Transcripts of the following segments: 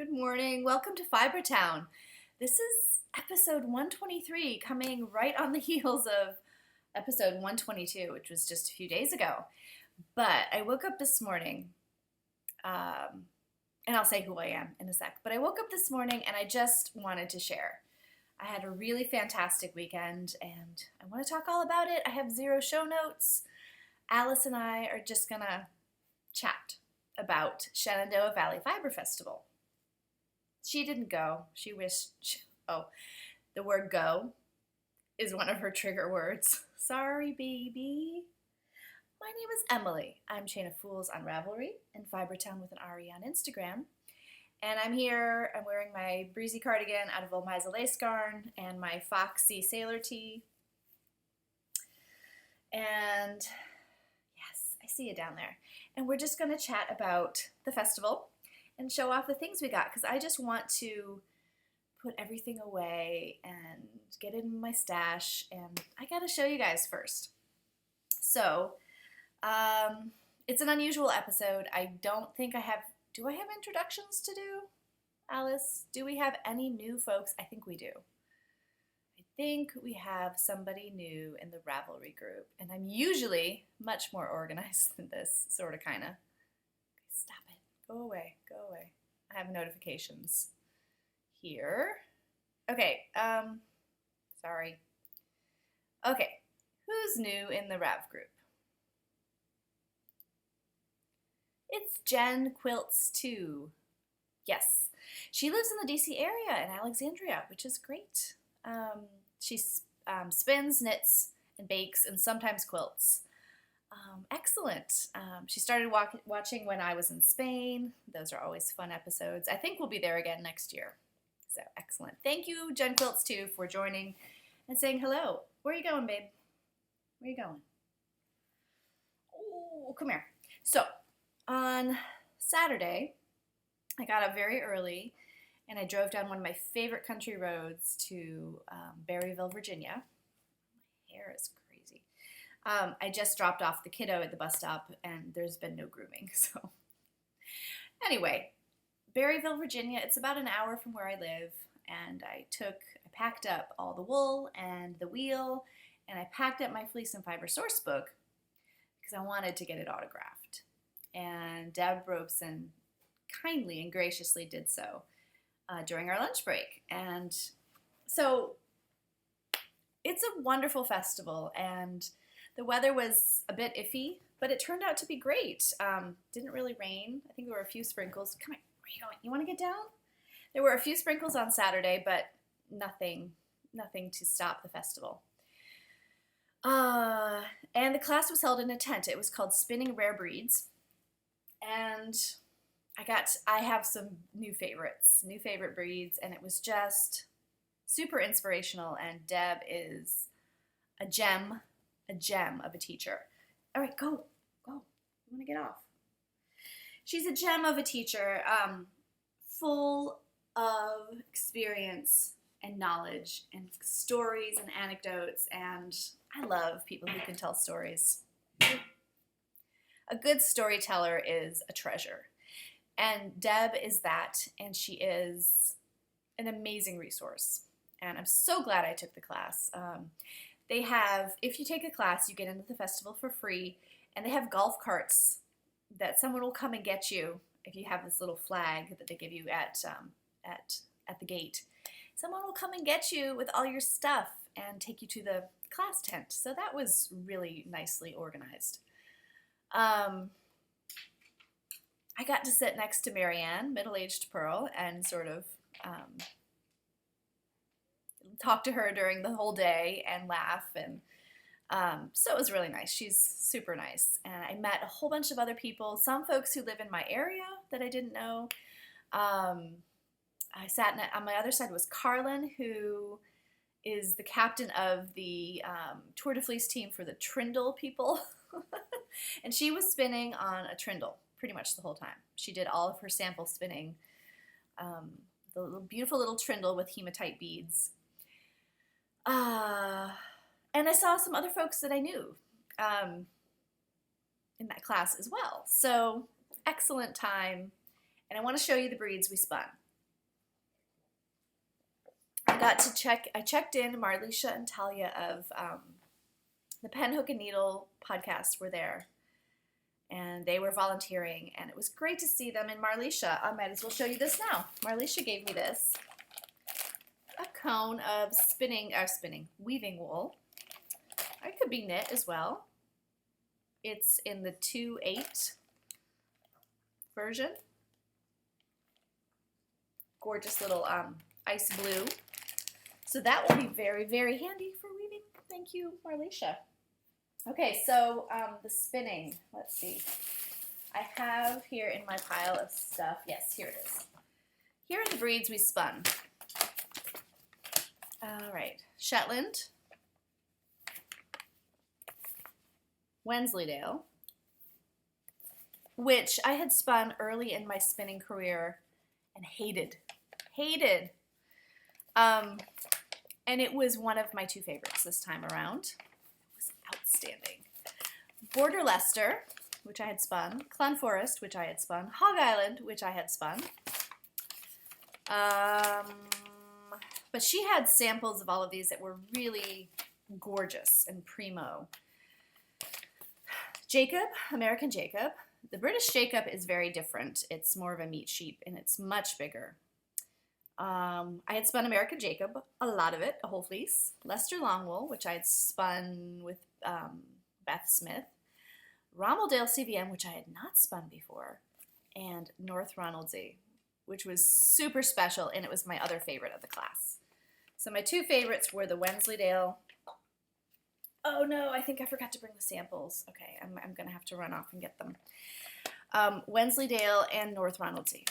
Good morning. Welcome to Fiber Town. This is episode 123, coming right on the heels of episode 122, which was just a few days ago. But I woke up this morning, and I'll say who I am in a sec, but I woke up this morning and I just wanted to share. I had a really fantastic weekend and I want to talk all about it. I have zero show notes. Alice and I are just gonna chat about Shenandoah Valley Fiber Festival. She didn't go. She wished, the word go is one of her trigger words. Sorry, baby. My name is Emily. I'm Chain of Fools on Ravelry and Fibertown with an R-E on Instagram. And I'm here, I'm wearing my breezy cardigan out of Old Miza lace yarn and my foxy sailor tee. And yes, I see you down there. And we're just gonna chat about the festival and show off the things we got, because I just want to put everything away and get it in my stash, and I gotta show you guys first. So, it's an unusual episode. I don't think do I have introductions to do? Alice, do we have any new folks? I think we do. I think we have somebody new in the Ravelry group, and I'm usually much more organized than this, sorta, kinda. Stop it. Go away. Go away. I have notifications here. Okay, sorry. Okay, who's new in the Rav group? It's Jen Quilts 2. Yes, she lives in the DC area in Alexandria, which is great. She spins, knits, and bakes, and sometimes quilts. Excellent. She started watching when I was in Spain. Those are always fun episodes. I think we'll be there again next year. So excellent. Thank you, Jen Quilts 2, for joining and saying hello. Where are you going, babe? Where are you going? Oh, come here. So on Saturday, I got up very early and I drove down one of my favorite country roads to Berryville, Virginia. My hair is crazy. I just dropped off the kiddo at the bus stop, and there's been no grooming, so. Anyway, Berryville, Virginia, it's about an hour from where I live, and I packed up all the wool and the wheel, and I packed up my Fleece and Fiber source book, because I wanted to get it autographed. And Deb Robeson kindly and graciously did so during our lunch break. And so, it's a wonderful festival, and the weather was a bit iffy, but it turned out to be great. Didn't really rain. I think there were a few sprinkles. Come on, where are you going? You want to get down? There were a few sprinkles on Saturday, but nothing to stop the festival. And the class was held in a tent. It was called Spinning Rare Breeds. And I have some new favorite breeds, and it was just super inspirational, and Deb is a gem of a teacher. All right, go. You want to get off? She's a gem of a teacher, full of experience and knowledge and stories and anecdotes, and I love people who can tell stories. A good storyteller is a treasure, and Deb is that, and she is an amazing resource, and I'm so glad I took the class. They have, if you take a class, you get into the festival for free, and they have golf carts that someone will come and get you if you have this little flag that they give you at the gate. Someone will come and get you with all your stuff and take you to the class tent. So that was really nicely organized. I got to sit next to Marianne, middle-aged Pearl, and sort of talk to her during the whole day and laugh, and so it was really nice. She's super nice, and I met a whole bunch of other people, some folks who live in my area that I didn't know. I sat on my other side was Carlin, who is the captain of the Tour de Fleece team for the Trindle people, and she was spinning on a Trindle pretty much the whole time. She did all of her sample spinning, the beautiful little Trindle with hematite beads. And I saw some other folks that I knew in that class as well. So excellent time. And I want to show you the breeds we spun. I checked in. Marlisha and Talia of the Pen, Hook, and Needle podcast were there. And they were volunteering, and it was great to see them. And Marlisha, I might as well show you this now. Marlisha gave me this, a cone of weaving wool. It could be knit as well. It's in the 2/8 version. Gorgeous little ice blue. So that will be very, very handy for weaving. Thank you, Marlisha. Okay, so the spinning, let's see. I have here in my pile of stuff, yes, here it is. Here are the breeds we spun. All right, Shetland, Wensleydale, which I had spun early in my spinning career and hated. And it was one of my 2 favorites this time around. Outstanding. Border Leicester, which I had spun, Clun Forest, which I had spun, Hog Island, which I had spun. But she had samples of all of these that were really gorgeous and primo. Jacob, American Jacob. The British Jacob is very different. It's more of a meat sheep, and it's much bigger. I had spun American Jacob, a lot of it, a whole fleece. Leicester Longwool, which I had spun with Beth Smith. Rommeldale CVM, which I had not spun before. And North Ronaldsay, which was super special, and it was my other favorite of the class. So my 2 favorites were the Wensleydale. Oh no, I think I forgot to bring the samples. Okay, I'm going to have to run off and get them. Wensleydale and North Ronaldsay.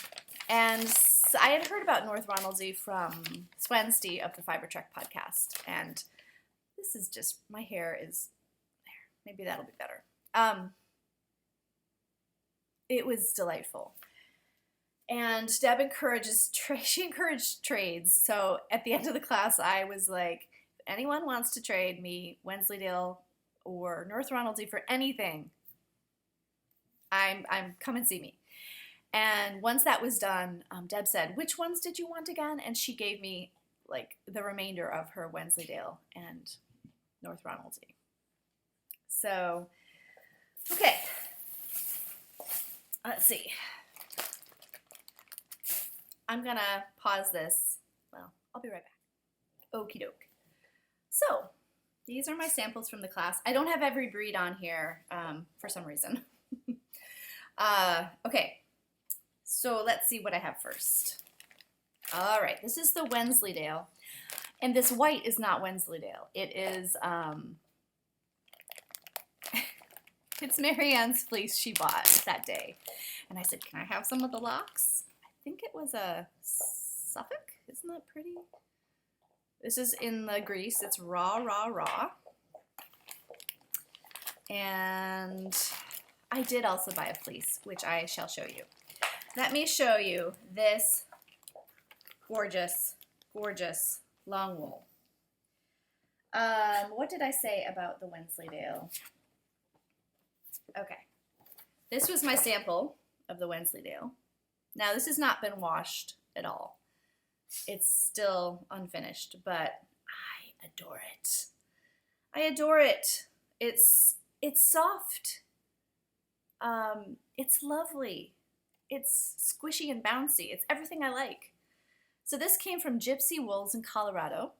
And I had heard about North Ronaldsay from Swansty of the Fiber Trek podcast, and this is just, my hair is there. Maybe that'll be better. It was delightful. And Deb she encouraged trades. So at the end of the class, I was like, if anyone wants to trade me Wensleydale or North Ronaldsay for anything, I'm come and see me. And once that was done, Deb said, which ones did you want again? And she gave me like the remainder of her Wensleydale and North Ronaldsay. So, okay. Let's see. I'm going to pause this. Well, I'll be right back. Okie doke. So, these are my samples from the class. I don't have every breed on here for some reason. Okay. So let's see what I have first. All right, this is the Wensleydale, and this white is not Wensleydale. It is, it's Marianne's fleece she bought that day. And I said, can I have some of the locks? I think it was a Suffolk. Isn't that pretty? This is in the grease. It's raw, raw, raw. And I did also buy a fleece, which I shall show you. Let me show you this gorgeous, gorgeous long wool. What did I say about the Wensleydale? Okay. This was my sample of the Wensleydale. Now, this has not been washed at all. It's still unfinished, but I adore it. I adore it. It's soft. It's lovely. It's squishy and bouncy. It's everything I like. So this came from Gypsy Wools in Colorado.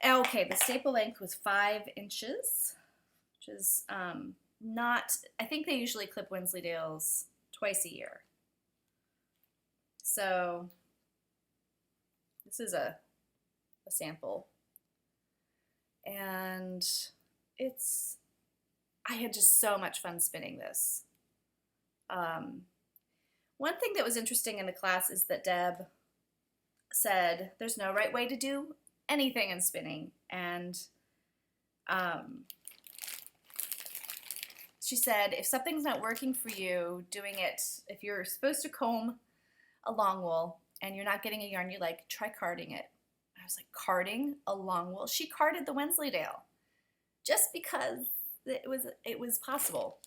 Okay, the staple length was 5 inches, which is not, I think they usually clip Wensleydales twice a year. So this is a sample. And I had just so much fun spinning this. One thing that was interesting in the class is that Deb said there's no right way to do anything in spinning, and she said if something's not working for you, doing it, if you're supposed to comb a long wool and you're not getting a yarn you like, try carding it. I was like, carding a long wool? She carded the Wensleydale just because it was possible.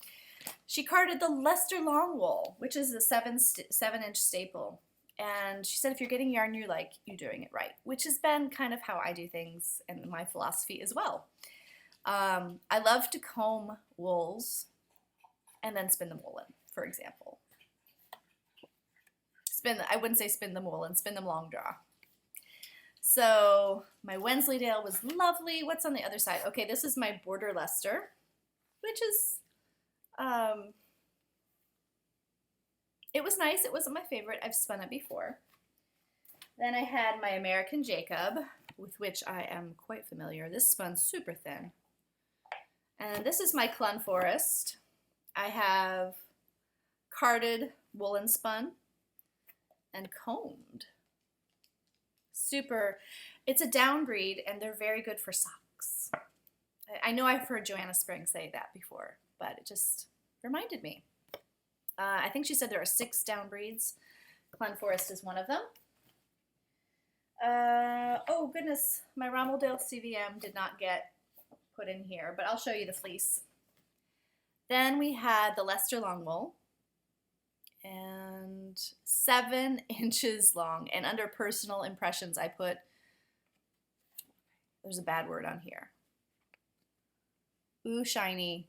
She carded the Leicester long wool, which is a 7-inch staple, And she said, if you're getting yarn you like, you're doing it right, which has been kind of how I do things and my philosophy as well. I love to comb wools and then spin them woolen, for example. I wouldn't say spin them woolen, spin them long draw. So my Wensleydale was lovely. What's on the other side? Okay, this is my Border Leicester, which is, it was nice. It wasn't my favorite. I've spun it before. Then I had my American Jacob, with which I am quite familiar. This spun super thin. And this is my Clun Forest. I have carded woolen spun and combed. Super, it's a down breed and they're very good for socks. I know I've heard Joanna Spring say that before, but it just reminded me. I think she said there are 6 down breeds. Clun Forest is one of them. Oh goodness, my Rommeldale CVM did not get put in here, but I'll show you the fleece. Then we had the Leicester long wool, and 7 inches long. And under personal impressions, I put, there's a bad word on here, ooh shiny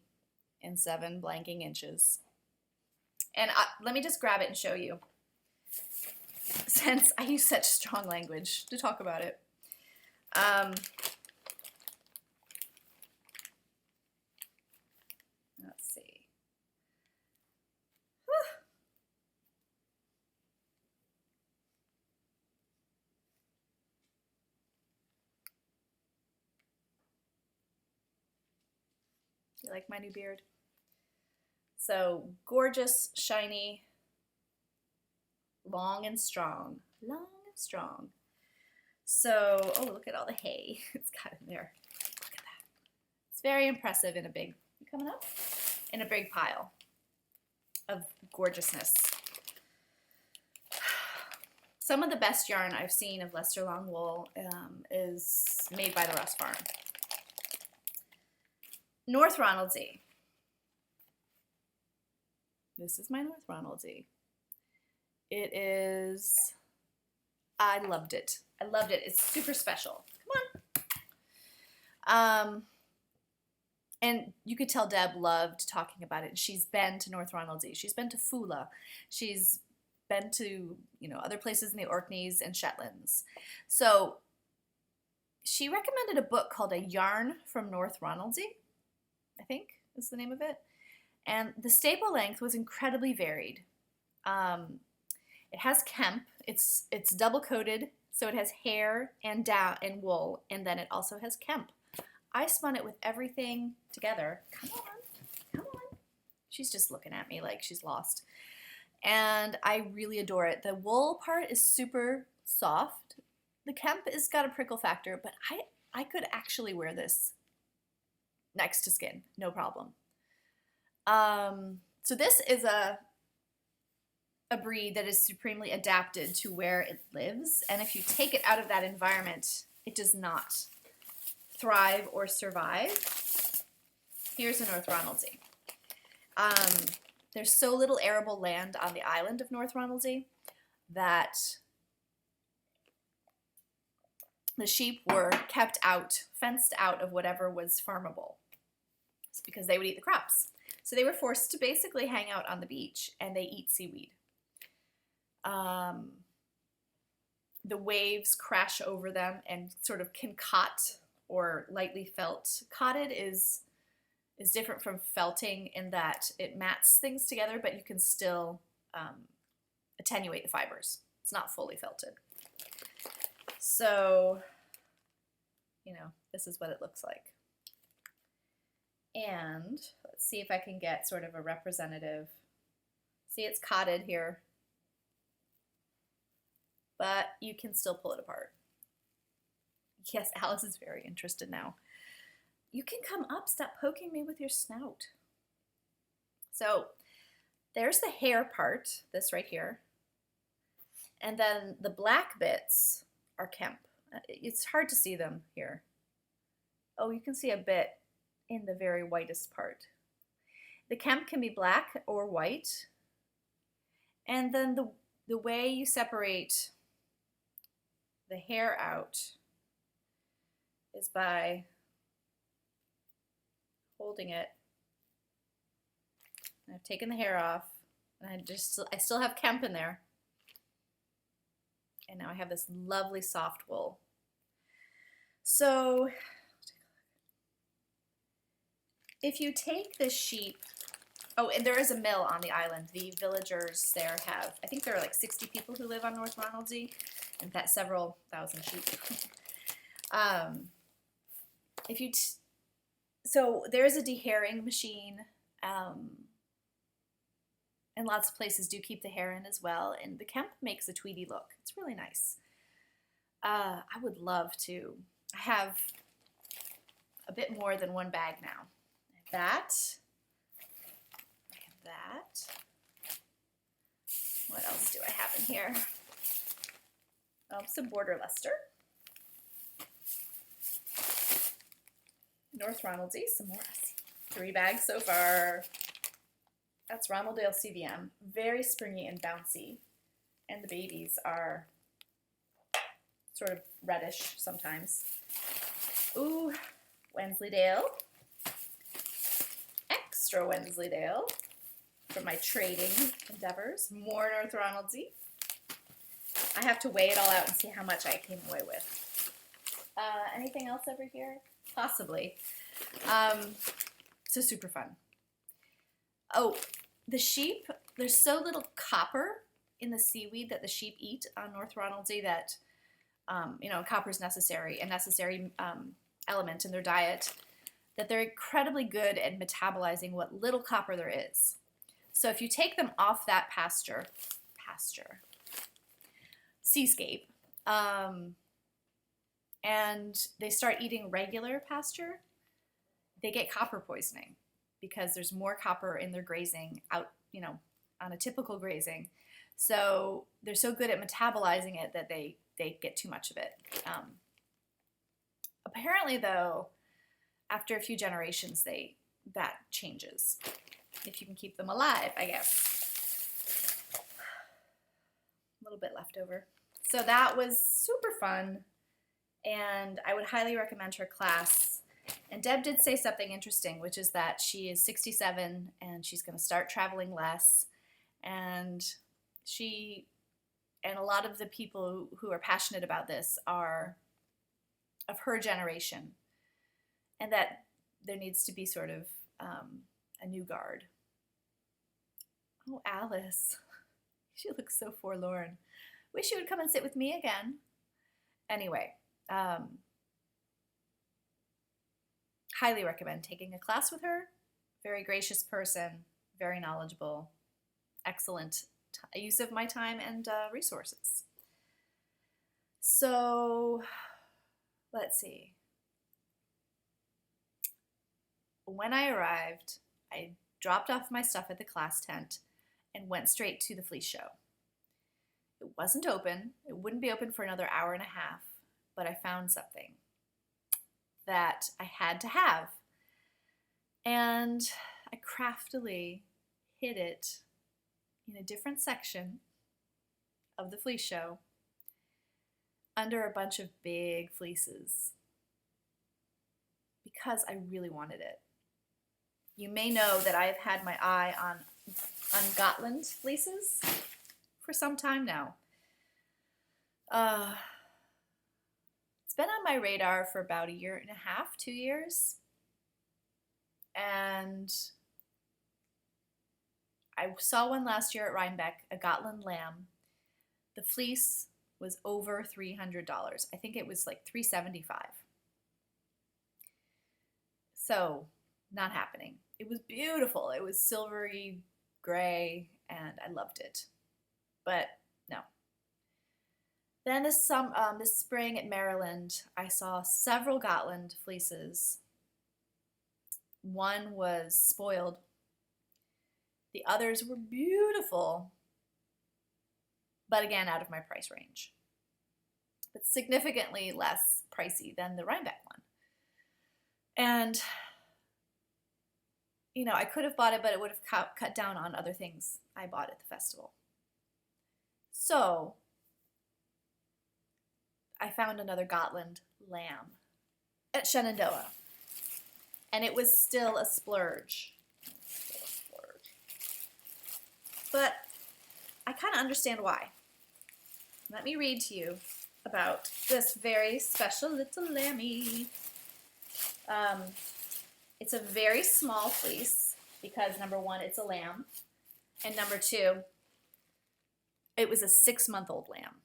and 7 blanking inches. And let me just grab it and show you, since I use such strong language to talk about it. Let's see. You like my new beard? So gorgeous, shiny, long and strong. Long and strong. So, oh, look at all the hay it's got in there. Look at that. It's very impressive in a big, you coming up? In a big pile of gorgeousness. Some of the best yarn I've seen of Leicester long wool is made by the Ross Farm. North Ronaldsay. This is my North Ronaldsay. It is, I loved it. I loved it. It's super special. Come on. And you could tell Deb loved talking about it. She's been to North Ronaldsay. She's been to Fula. She's been to, other places in the Orkneys and Shetlands. So she recommended a book called A Yarn from North Ronaldsay, I think is the name of it. And the staple length was incredibly varied. It has kemp. It's double coated, so it has hair and down and wool, and then it also has kemp. I spun it with everything together. Come on, come on. She's just looking at me like she's lost. And I really adore it. The wool part is super soft. The kemp has got a prickle factor, but I could actually wear this next to skin, no problem. So this is a breed that is supremely adapted to where it lives, and if you take it out of that environment, it does not thrive or survive. Here's a North Ronaldsay. There's so little arable land on the island of North Ronaldsay that the sheep were kept out, fenced out of whatever was farmable. It's because they would eat the crops. So they were forced to basically hang out on the beach, and they eat seaweed. The waves crash over them and sort of concoct or lightly felt. Cotted is different from felting in that it mats things together, but you can still attenuate the fibers. It's not fully felted. So, this is what it looks like. And let's see if I can get sort of a representative. See, it's cotted here, but you can still pull it apart. Yes, Alice is very interested now. You can come up, stop poking me with your snout. So there's the hair part, this right here. And then the black bits are kemp. It's hard to see them here. Oh, you can see a bit in the very whitest part. The kemp can be black or white. And then the way you separate the hair out is by holding it. And I've taken the hair off, and I still have Kemp in there. And now I have this lovely soft wool. So if you take the sheep, oh, and there is a mill on the island. The villagers there have, I think there are like 60 people who live on North Ronaldsay, and that several thousand sheep. So there is a dehairing machine, and lots of places do keep the hair in as well. And the Kemp makes a tweedy look. It's really nice. I would love to. I have a bit more than one bag now. I have that. What else do I have in here? Oh, some border luster. North Ronaldsay, some more. 3 bags so far. That's Ronaldale CVM. Very springy and bouncy. And the babies are sort of reddish sometimes. Ooh, Wensleydale. Extra Wensleydale for my trading endeavors. More North Ronaldsay. I have to weigh it all out and see how much I came away with. Anything else over here? Possibly. So super fun. Oh, the sheep, there's so little copper in the seaweed that the sheep eat on North Ronaldsay that, copper is a necessary element in their diet, that they're incredibly good at metabolizing what little copper there is. So if you take them off that seascape, and they start eating regular pasture, they get copper poisoning because there's more copper in their grazing out, on a typical grazing. So they're so good at metabolizing it that they get too much of it. Apparently, though, after a few generations, that changes. If you can keep them alive, I guess. A little bit left over. So that was super fun, and I would highly recommend her class. And Deb did say something interesting, which is that she is 67 and she's going to start traveling less. And she and a lot of the people who are passionate about this are of her generation, and that there needs to be sort of a new guard. Oh, Alice. She looks so forlorn. Wish you would come and sit with me again. Anyway, highly recommend taking a class with her. Very gracious person, very knowledgeable, excellent use of my time and resources. So, let's see. When I arrived, I dropped off my stuff at the class tent and went straight to the Fleece show. It wasn't open. It wouldn't be open for another hour and a half, but I found something that I had to have. And I craftily hid it in a different section of the Fleece show under a bunch of big fleeces because I really wanted it. You may know that I've had my eye on Gotland fleeces for some time now. It's been on my radar for about 1.5 years, 2 years. And I saw one last year at Rhinebeck, a Gotland lamb. The fleece was over $300. I think it was like $375. So, not happening. It was beautiful. It was silvery gray, and I loved it. But no. Then this spring at Maryland, I saw several Gotland fleeces. One was spoiled. The others were beautiful, but again, out of my price range. But significantly less pricey than the Rhinebeck one. And, I could have bought it, but it would have cut down on other things I bought at the festival. So I found another Gotland lamb at Shenandoah, and it was still a splurge. But I kind of understand why. Let me read to you about this very special little lammy. It's a very small fleece because, number one, it's a lamb, and number two, it was a 6-month-old lamb.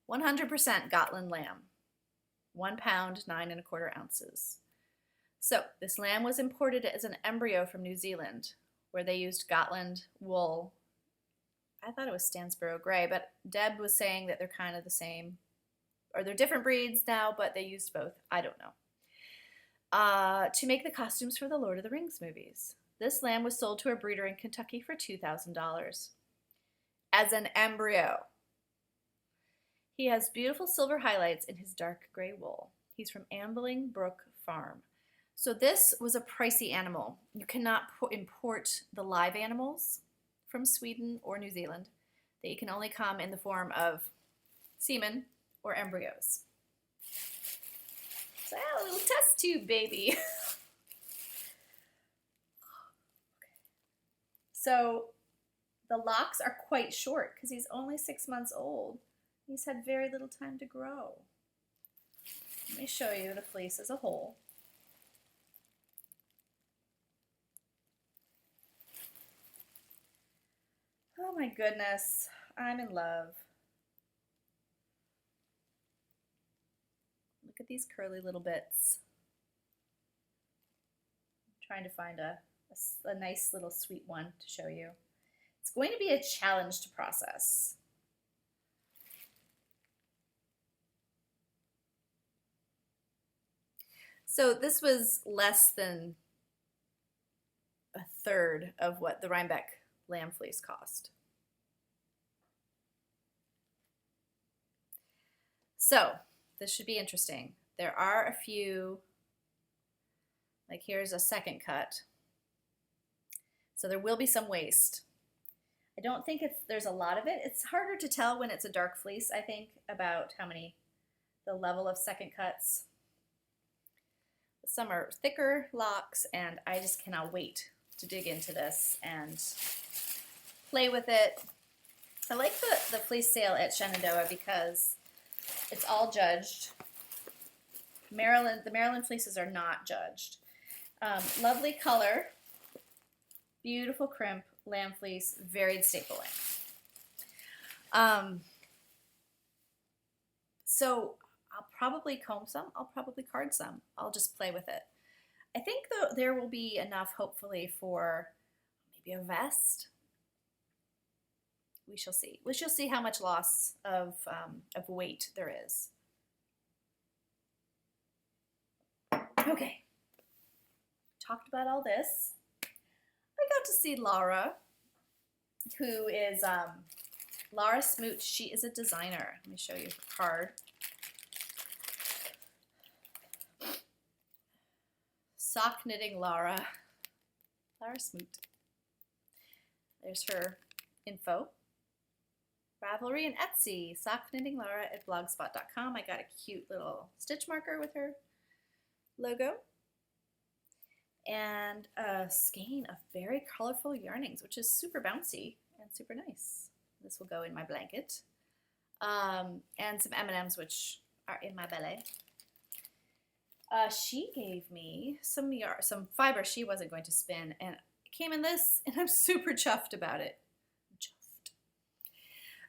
100% Gotland lamb, 1 pound, 9 1/4 ounces. So this lamb was imported as an embryo from New Zealand, where they used Gotland wool. I thought it was Stansborough Gray, but Deb was saying that they're kind of the same, or they're different breeds now, but they used both. I don't know. To make the costumes for the Lord of the Rings movies. This lamb was sold to a breeder in Kentucky for $2,000 as an embryo. He has beautiful silver highlights in his dark gray wool. He's from Ambling Brook Farm. So this was a pricey animal. You cannot import the live animals from Sweden or New Zealand. They can only come in the form of semen or embryos. So I had a little test tube baby. So the locks are quite short because he's only 6 months old. He's had very little time to grow. Let me show you the fleece as a whole. Oh my goodness, I'm in love. Look at these curly little bits. I'm trying to find a nice little sweet one to show you. It's going to be a challenge to process. So this was less than a third of what the Rhinebeck lamb fleece cost. So this should be interesting. There are a few, like here's a second cut. So there will be some waste. I don't think there's a lot of it. It's harder to tell when it's a dark fleece, I think, about the level of second cuts. Some are thicker locks, and I just cannot wait to dig into this and play with it. I like the fleece sale at Shenandoah because it's all judged. The Maryland fleeces are not judged. Lovely color, beautiful crimp, lamb fleece, varied staple length. So I'll probably comb some, I'll probably card some. I'll just play with it. I think there will be enough, hopefully, for maybe a vest. We shall see. We shall see how much loss of weight there is. Okay. Talked about all this. I got to see Laura, who is Laura Smoot. She is a designer. Let me show you her card. Sock knitting Laura Smoot. There's her info. Ravelry and Etsy, sock knitting Laura at blogspot.com. I got a cute little stitch marker with her logo. And a skein of very colorful yarnings, which is super bouncy and super nice. This will go in my blanket. And some M&Ms, which are in my belly. She gave me some fiber she wasn't going to spin, and it came in this, and I'm super chuffed about it.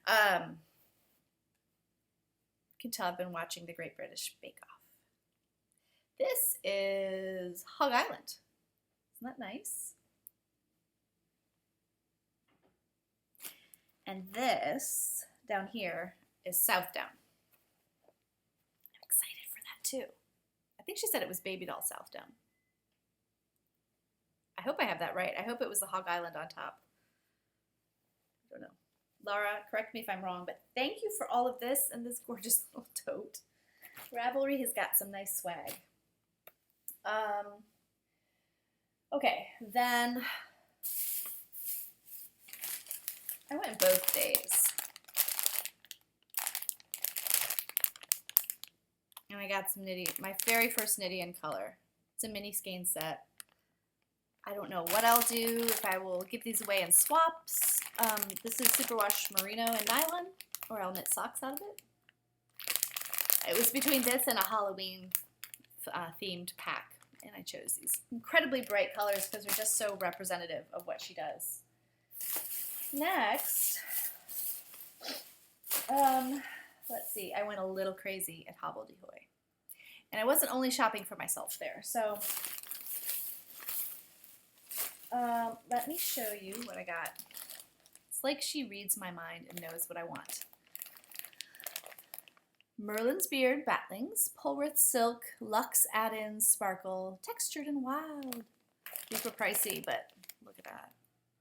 You can tell I've been watching the Great British Bake Off. This is Hog Island. Isn't that nice? And this down here is Southdown. I'm excited for that too. I think she said it was Baby Doll Southdown. I hope I have that right. I hope it was the Hog Island on top. I don't know. Laura, correct me if I'm wrong, but thank you for all of this and this gorgeous little tote. Ravelry has got some nice swag. Okay, then I went both days. And I got some knitty, my very first knitty in color. It's a mini skein set. I don't know what I'll do, if I will give these away in swaps. This is superwash merino and nylon, or I'll knit socks out of it. It was between this and a Halloween themed pack, and I chose these incredibly bright colors because they're just so representative of what she does. Next, let's see, I went a little crazy at Hobbledehoy. And I wasn't only shopping for myself there, so let me show you what I got. It's like she reads my mind and knows what I want. Merlin's Beard Batlings, Polworth Silk, Luxe Add-ins, Sparkle, Textured and Wild. These were pricey, but look at that.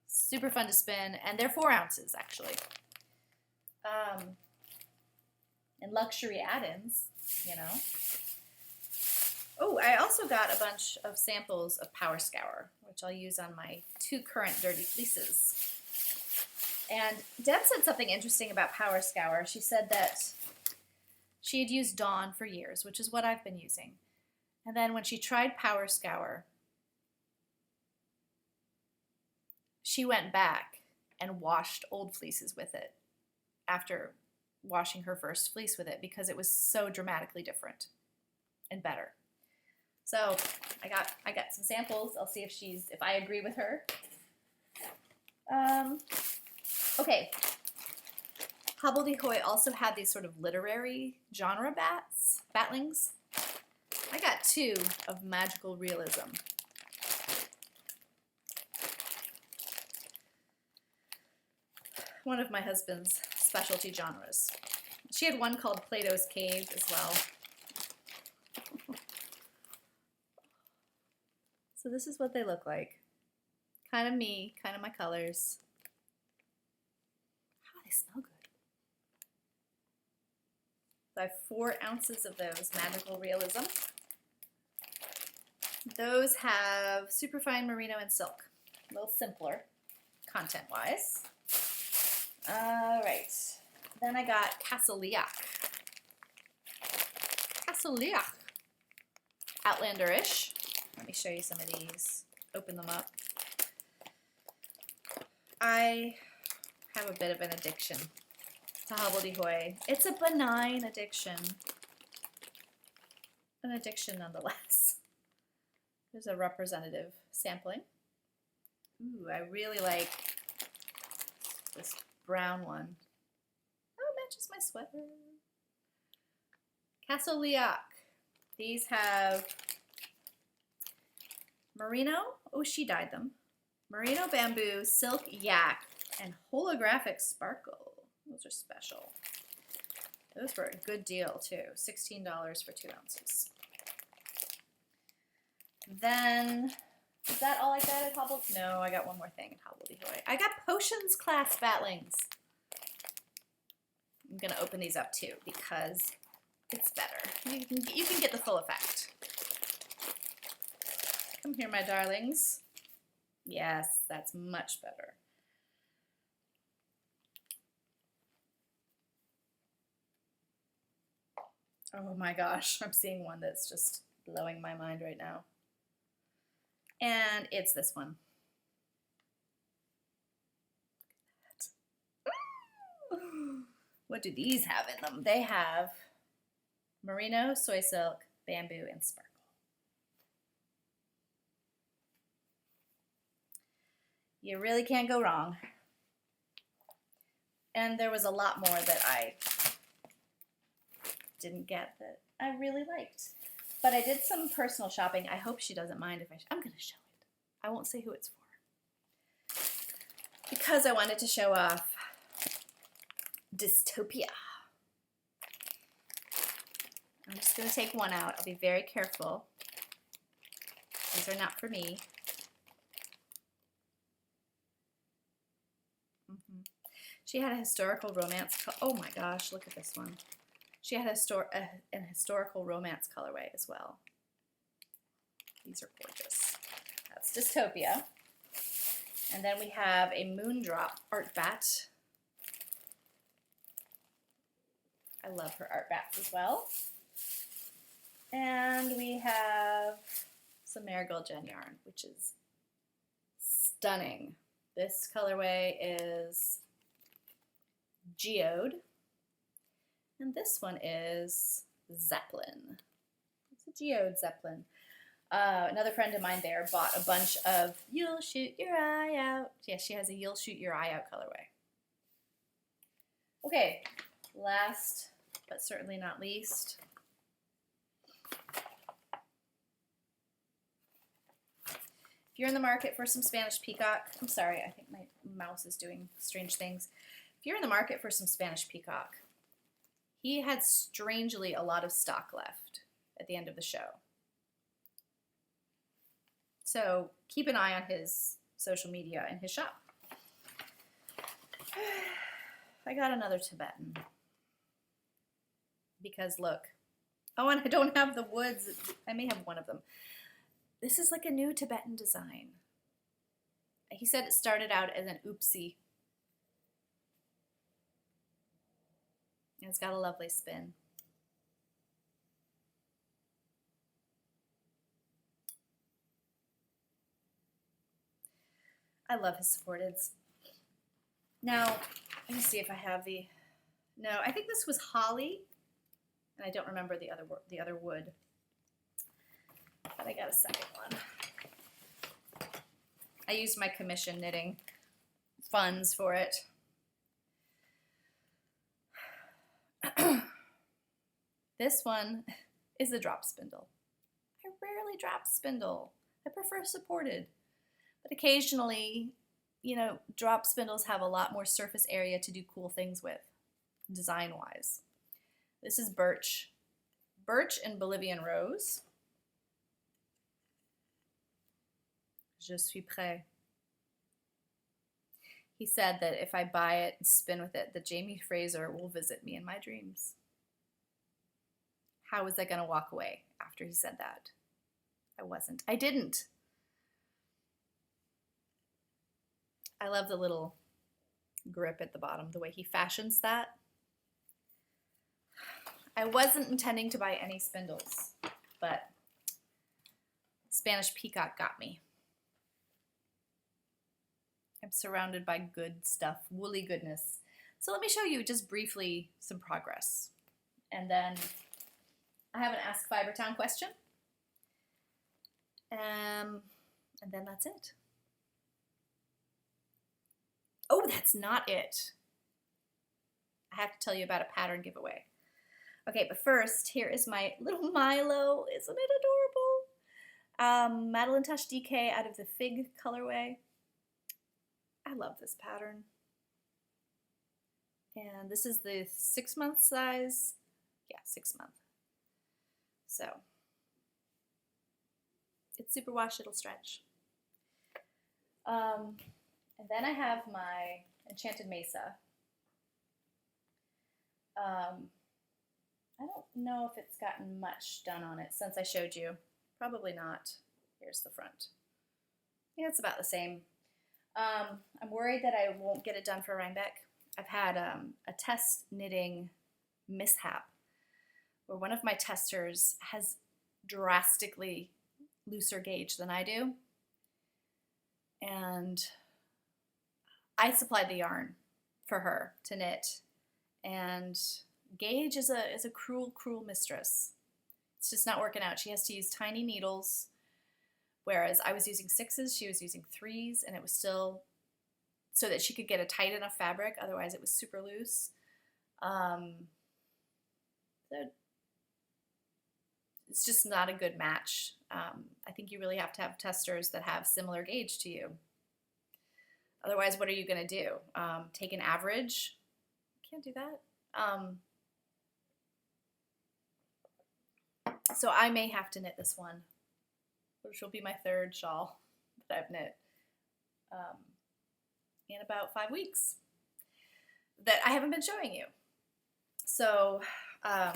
Super fun to spin, and they're 4 ounces, actually. And luxury add-ins, you know. Oh, I also got a bunch of samples of Power Scour, which I'll use on my 2 current dirty fleeces. And Deb said something interesting about Power Scour. She said that she had used Dawn for years, which is what I've been using. And then when she tried Power Scour, she went back and washed old fleeces with it after washing her first fleece with it because it was so dramatically different and better. So I got some samples. I'll see if I agree with her. Okay. Hobbledehoy also had these sort of literary genre batlings. I got 2 of magical realism. One of my husband's specialty genres. She had one called Plato's Cave as well. So this is what they look like. Kind of me, kind of my colors. Oh, they smell good. So I have 4 ounces of those magical realism. Those have superfine merino and silk. A little simpler, content-wise. All right. Then I got Castle-Leach. Castle-Leach. Outlander-ish. Let me show you some of these. Open them up. I have a bit of an addiction to Hobbledehoy. It's a benign addiction. An addiction nonetheless. There's a representative sampling. Ooh, I really like this brown one. Oh, it matches my sweater. Castle-Leach. These have merino. Oh, she dyed them. Merino bamboo, silk yak, and holographic sparkle. Those are special. Those were a good deal too. $16 for 2 ounces. Then, is that all I got at Hobble? No, I got one more thing at Hobbledehoy. I got Potions Class Batlings. I'm going to open these up too because it's better. You can get the full effect. Come here, my darlings. Yes, that's much better. Oh my gosh, I'm seeing one that's just blowing my mind right now. And it's this one. What do these have in them? They have merino, soy silk, bamboo, and sparkle. You really can't go wrong. And there was a lot more that I didn't get that I really liked. But I did some personal shopping. I hope she doesn't mind if I'm going to show it. I won't say who it's for. Because I wanted to show off Dystopia. I'm just going to take one out. I'll be very careful. These are not for me. She had a historical romance. Oh my gosh, look at this one. She had an historical romance colorway as well. These are gorgeous. That's Dystopia. And then we have a Moondrop art bat I love her art bats as well. And we have some Marigold Gen yarn, which is stunning. This colorway is Geode, and this one is Zeppelin. It's a Geode Zeppelin. Another friend of mine there bought a bunch of You'll Shoot Your Eye Out. Yeah, she has a You'll Shoot Your Eye Out colorway. Okay, last but certainly not least, if you're in the market for some Spanish peacock, I'm sorry, I think my mouse is doing strange things. If you're in the market for some Spanish peacock, he had strangely a lot of stock left at the end of the show. So keep an eye on his social media and his shop. I got another Tibetan. Because look, oh, and I don't have the woods. I may have one of them. This is like a new Tibetan design. He said it started out as an oopsie. And it's got a lovely spin. I love his supporteds. Now, let me see if I have the, no, I think this was holly, and I don't remember the other wood, but I got a second one. I used my commission knitting funds for it. This one is a drop spindle. I rarely drop spindle. I prefer supported. But occasionally, you know, drop spindles have a lot more surface area to do cool things with, design-wise. This is birch. Birch and Bolivian rose. Je suis prêt. He said that if I buy it and spin with it, that Jamie Fraser will visit me in my dreams. How was I going to walk away after he said that? I wasn't. I didn't. I love the little grip at the bottom, the way he fashions that. I wasn't intending to buy any spindles, but Spanish peacock got me. I'm surrounded by good stuff, woolly goodness. So let me show you just briefly some progress. And then I have an Ask Fibertown question. And then that's it. Oh, that's not it. I have to tell you about a pattern giveaway. Okay, but first, here is my little Milo. Isn't it adorable? Madeline Touch DK out of the Fig colorway. I love this pattern. And this is the 6-month size. Yeah, 6-month. So, it's super wash, it'll stretch. And then I have my Enchanted Mesa. I don't know if it's gotten much done on it since I showed you. Probably not. Here's the front. Yeah, it's about the same. I'm worried that I won't get it done for Rhinebeck. I've had a test knitting mishap where one of my testers has drastically looser gauge than I do. And I supplied the yarn for her to knit. And gauge is a cruel, cruel mistress. It's just not working out. She has to use tiny needles, whereas I was using 6s, she was using 3s, and it was still so that she could get a tight enough fabric, otherwise it was super loose. It's just not a good match. I think you really have to have testers that have similar gauge to you. Otherwise, what are you going to do? Take an average? Can't do that. So I may have to knit this one, which will be my 3rd shawl that I've knit in about 5 weeks that I haven't been showing you. So if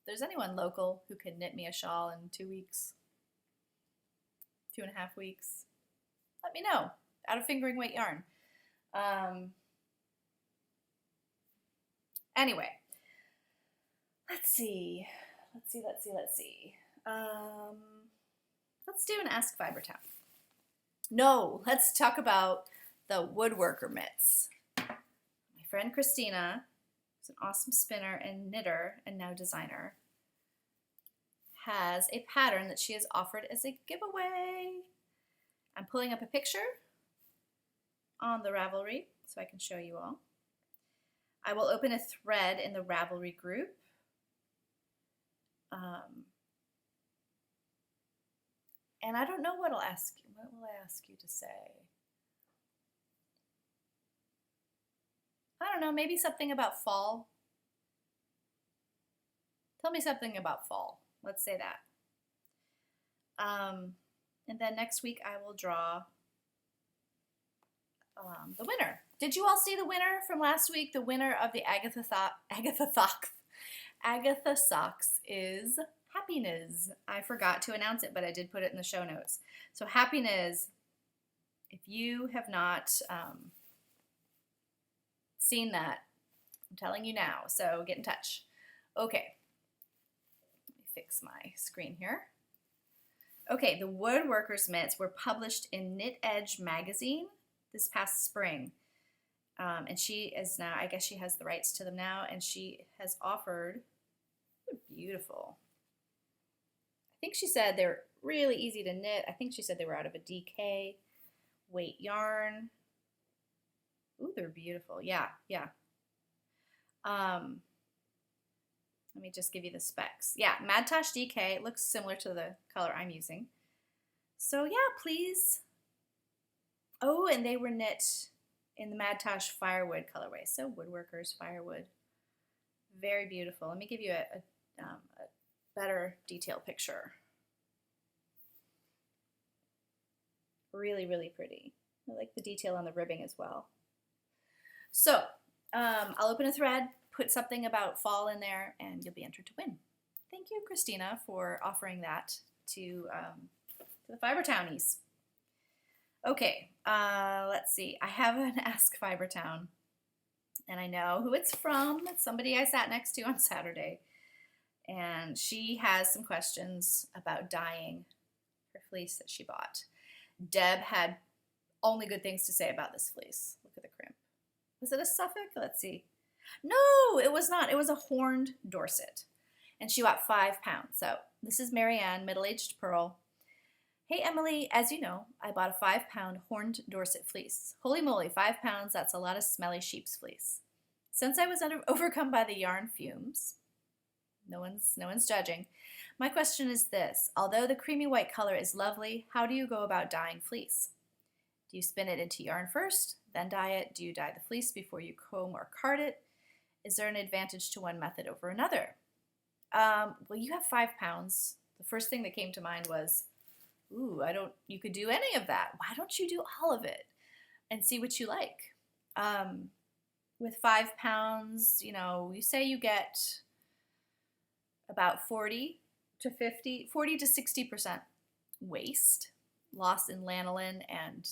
there's anyone local who can knit me a shawl in 2 weeks, 2.5 weeks, let me know. Out of fingering weight yarn. Anyway, Let's see. Let's see. Let's do an Ask Fibertown. No, let's talk about the woodworker mitts. My friend Christina, who's an awesome spinner and knitter and now designer, has a pattern that she has offered as a giveaway. I'm pulling up a picture on the Ravelry so I can show you all. I will open a thread in the Ravelry group. And I don't know what I'll ask you. What will I ask you to say? I don't know, maybe something about fall. Tell me something about fall. Let's say that. And then next week I will draw the winner. Did you all see the winner from last week? The winner of the Agatha Socks is Happiness. I forgot to announce it, but I did put it in the show notes. So Happiness, if you have not seen that, I'm telling you now, so get in touch. Okay, let me fix my screen here. Okay, the Woodworkers Mitts were published in Knit Edge magazine this past spring. And she is now, I guess she has the rights to them now, and she has offered, beautiful. I think she said they're really easy to knit. I think she said they were out of a DK weight yarn. Ooh, they're beautiful. Yeah. Let me just give you the specs. Yeah, Madtosh DK. It looks similar to the color I'm using. So yeah, please. Oh, and they were knit in the Madtosh Firewood colorway. So Woodworkers Firewood. Very beautiful. Let me give you a better detailed picture. Really, really pretty. I like the detail on the ribbing as well. So I'll open a thread, put something about fall in there, and you'll be entered to win. Thank you, Christina, for offering that to the Fibertownies. Okay, let's see. I have an Ask Fibertown, and I know who it's from. It's somebody I sat next to on Saturday, and she has some questions about dyeing her fleece that she bought. Deb had only good things to say about this fleece. Look at the crimp. Was it a Suffolk? Let's see. No, it was not. It was a horned Dorset, and she bought 5 pounds. So this is Marianne, middle-aged pearl. Hey Emily, as you know, I bought a 5-pound horned Dorset fleece. Holy moly, 5 pounds, that's a lot of smelly sheep's fleece. Since I was overcome by the yarn fumes, no one's judging, my question is this. Although the creamy white color is lovely, how do you go about dyeing fleece? Do you spin it into yarn first, then dye it? Do you dye the fleece before you comb or card it? Is there an advantage to one method over another? Well, you have 5 pounds. The first thing that came to mind was, ooh, you could do any of that. Why don't you do all of it and see what you like? With 5 pounds, you say you get about 40 to 60% waste, loss in lanolin and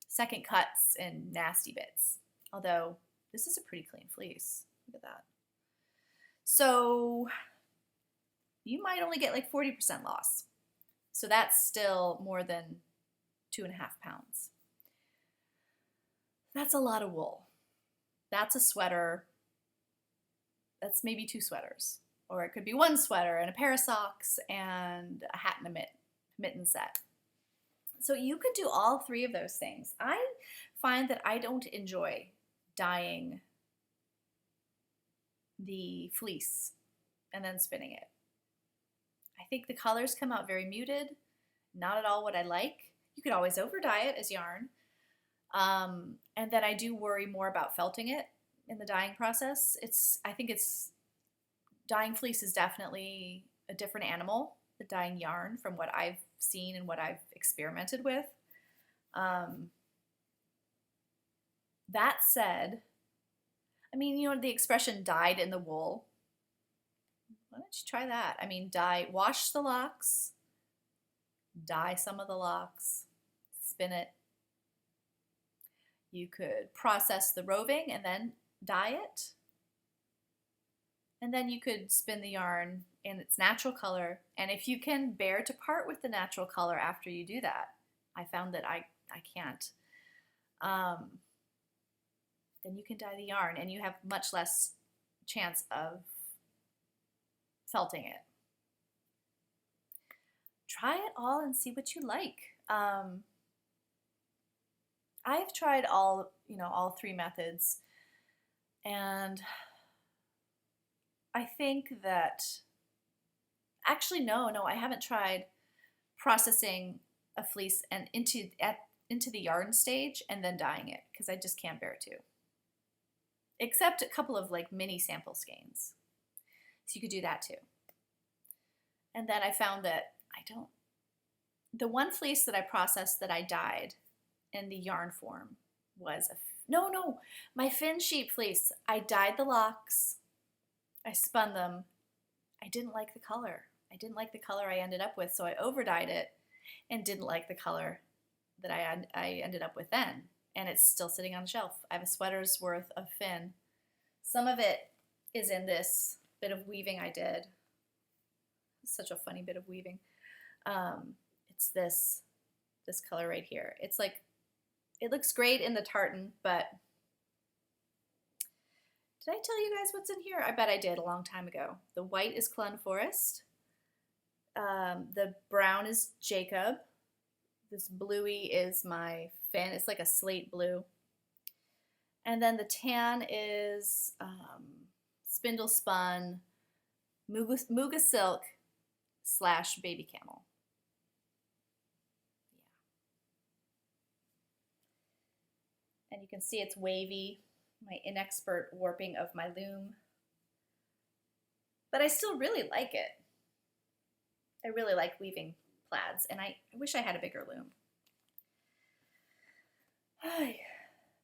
second cuts and nasty bits. Although this is a pretty clean fleece. Look at that. So you might only get like 40% loss. So that's still more than 2.5 pounds. That's a lot of wool. That's a sweater. That's maybe 2 sweaters. Or it could be 1 sweater and a pair of socks and a hat and a mitten set. So you could do all 3 of those things. I find that I don't enjoy dyeing the fleece and then spinning it. I think the colors come out very muted, not at all what I like. You could always over dye it as yarn. And then I do worry more about felting it in the dyeing process. I think dyeing fleece is definitely a different animal than dyeing yarn from what I've seen and what I've experimented with. That said, I mean, the expression dyed in the wool. Why don't you try that? I mean, wash the locks, dye some of the locks, spin it. You could process the roving and then dye it. And then you could spin the yarn in its natural color. And if you can bear to part with the natural color after you do that, I found that I can't, then you can dye the yarn and you have much less chance of felting it. Try it all and see what you like. I've tried all three methods, and I think that actually no, I haven't tried processing a fleece and into the yarn stage and then dyeing it, because I just can't bear to. Except a couple of like mini sample skeins. So you could do that too. And then I found that the one fleece that I processed that I dyed in the yarn form was my fin sheep fleece. I dyed the locks, I spun them. I didn't like the color. I ended up with, so I over dyed it and didn't like the color that I ended up with then. And it's still sitting on the shelf. I have a sweater's worth of fin. Some of it is in this bit of weaving I did. It's such a funny bit of weaving. It's this color right here. It's like, it looks great in the tartan, but did I tell you guys what's in here? I bet I did a long time ago. The white is Clun Forest. The brown is Jacob. This bluey is my fin. It's like a slate blue. And then the tan is spindle spun Muga silk / baby camel. Yeah. And you can see it's wavy, my inexpert warping of my loom. But I still really like it. I really like weaving plaids, and I wish I had a bigger loom.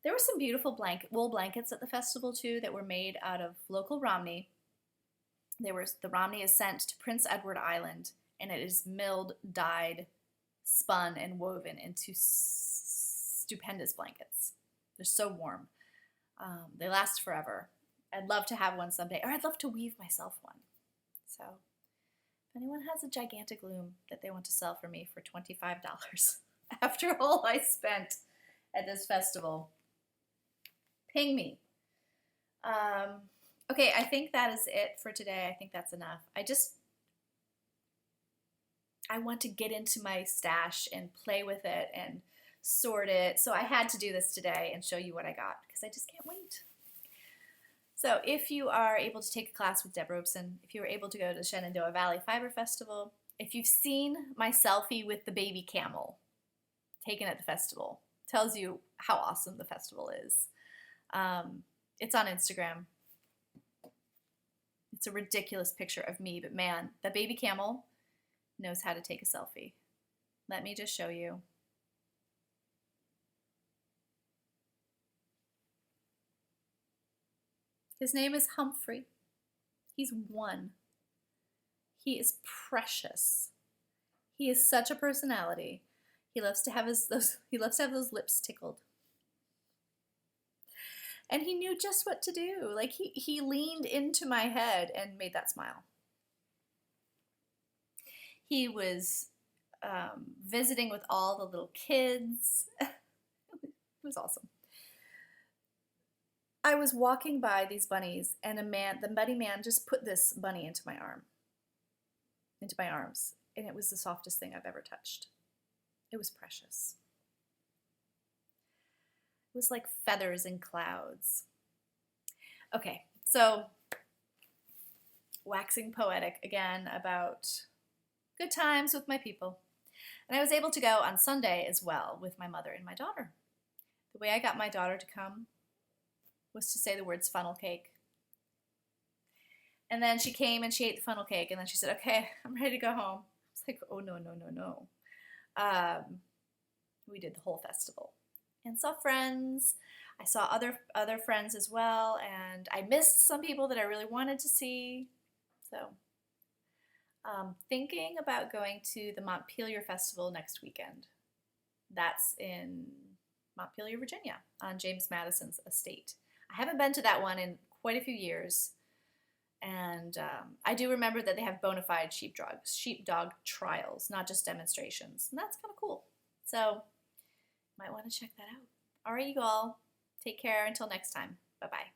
There were some beautiful wool blankets at the festival too that were made out of local Romney. The Romney is sent to Prince Edward Island, and it is milled, dyed, spun, and woven into stupendous blankets. They're so warm. They last forever. I'd love to have one someday, or I'd love to weave myself one. So if anyone has a gigantic loom that they want to sell for me for $25 after all I spent at this festival, ping me. Okay, I think that is it for today. I think that's enough. I want to get into my stash and play with it and sort it. So I had to do this today and show you what I got, because I just can't wait. So if you are able to take a class with Deb Robeson, if you were able to go to the Shenandoah Valley Fiber Festival, if you've seen my selfie with the baby camel taken at the festival, tells you how awesome the festival is. It's on Instagram. It's a ridiculous picture of me, but man, the baby camel knows how to take a selfie. Let me just show you. His name is Humphrey. He's 1. He is precious. He is such a personality. He loves to have those lips tickled. And he knew just what to do. Like he leaned into my head and made that smile. He was visiting with all the little kids. It was awesome. I was walking by these bunnies, and the bunny man just put this bunny into my arms, and it was the softest thing I've ever touched. It was precious. It was like feathers in clouds. Okay, so waxing poetic again about good times with my people. And I was able to go on Sunday as well with my mother and my daughter. The way I got my daughter to come was to say the words funnel cake. And then she came and she ate the funnel cake, and then she said, okay, I'm ready to go home. I was like, oh, no. We did the whole festival and saw friends. I saw other friends as well, and I missed some people that I really wanted to see. So thinking about going to the Montpelier Festival next weekend. That's in Montpelier, Virginia, on James Madison's estate. I haven't been to that one in quite a few years, And I do remember that they have bona fide sheepdog trials, not just demonstrations. And that's kind of cool. So, might want to check that out. All right, you all. Take care until next time. Bye-bye.